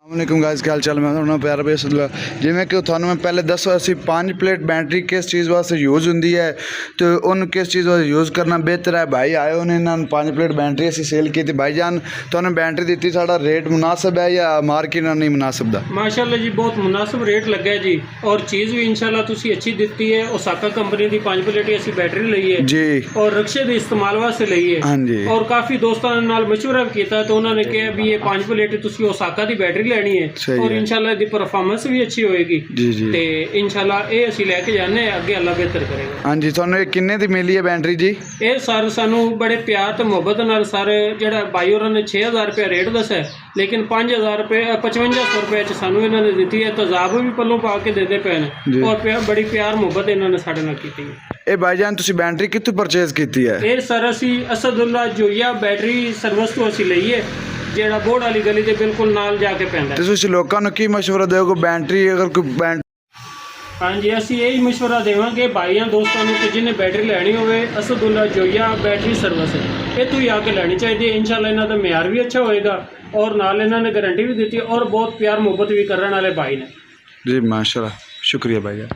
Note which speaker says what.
Speaker 1: वालेकुम गाइस, क्या हाल चाल। मैं थोड़ा प्यार बेस जिमें कि थानू मैं पहले दस असी 5 प्लेट बैटरी किस चीज़ वास्ते यूज़ होंगी है तो उन किस चीज़ वास्ते यूज़ करना बेहतर है। भाई आए उन्हें इन्होंने 5 प्लेट बैटरी असी सेल की थी। भाई जान थानू बैटरी दी साड़ा रेट मुनासिब है या मार्केट नहीं मुनासिब दा?
Speaker 2: माशाल्लाह जी बहुत मुनासिब रेट लगा है जी, और चीज़ भी इंशाल्लाह तुसी अच्छी दी है। ओसाका कंपनी की 5 प्लेट असी बैटरी ली है
Speaker 1: जी,
Speaker 2: और रक्शे के इस्तेमाल वास्ते ली है।
Speaker 1: हाँ जी,
Speaker 2: और काफ़ी दोस्तों नाल मशवरा भी किया तो उन्होंने कहा भी ये 5 प्लेट तुसी ओसाका की बैटरी लेनी है और इंशाल्लाह दी परफॉर्मेंस भी अच्छी होएगी।
Speaker 1: जी जी,
Speaker 2: ते इंशाल्लाह ये असी लैके जाने अगे अल्लाह बेहतर करेगा।
Speaker 1: हाँ जी। थानू ये किन्ने दी मिली है बैटरी जी?
Speaker 2: ये सर सानू बड़े प्यार तो मुहब्बत नाल सर जेड़ा भाई होरां ने 6000 रुपया रेट दसा है, लेकिन 5000 रुपये 5500 रुपये च सानू इन्होंने दी है। तजाब भी पलों पा के देते पे ने और बड़ी प्यार मुहब्बत इन्होंने साडे नाल कीती है।
Speaker 1: ਇਹ ਭਾਈਜਾਨ ਤੁਸੀਂ ਬੈਟਰੀ ਕਿੱਥੋਂ ਪਰਚੇਜ਼ ਕੀਤੀ ਹੈ?
Speaker 2: ਇਹ ਸਰ ਅਸੀਂ ਅਸਦੁੱਲਾ ਜੋਈਆ ਬੈਟਰੀ ਸਰਵਿਸ ਤੋਂ ਅਸੀਂ ਲਈ ਹੈ, ਜਿਹੜਾ ਬੋੜ ਵਾਲੀ ਗਲੀ ਦੇ ਬਿਲਕੁਲ ਨਾਲ ਜਾ ਕੇ ਪੈਂਦਾ।
Speaker 1: ਤੇ ਤੁਸੀਂ ਲੋਕਾਂ ਨੂੰ ਕੀ ਮਸ਼ਵਰਾ ਦਿਓਗੇ ਬੈਟਰੀ ਅਗਰ ਕੋਈ
Speaker 2: ਹਾਂਜੀ ਅਸੀਂ ਇਹੀ ਮਸ਼ਵਰਾ ਦੇਵਾਂਗੇ ਭਾਈਆਂ ਦੋਸਤਾਂ ਨੂੰ ਕਿ ਜਿਹਨੇ ਬੈਟਰੀ ਲੈਣੀ ਹੋਵੇ ਅਸਦੁੱਲਾ ਜੋਈਆ ਬੈਟਰੀ ਸਰਵਿਸ ਇਹ ਤੋਂ ਹੀ ਆ ਕੇ ਲੈਣੀ ਚਾਹੀਦੀ ਹੈ। ਇਨਸ਼ਾਅੱਲਾ ਇਹਨਾਂ ਦਾ ਮਿਆਰ ਵੀ ਅੱਛਾ ਹੋਏਗਾ और नाल इन्होंने गारंटी भी दी और बहुत प्यार मुहब्बत भी करने वाले भाई ने।
Speaker 1: जी माशाल्लाह, शुक्रिया भाई।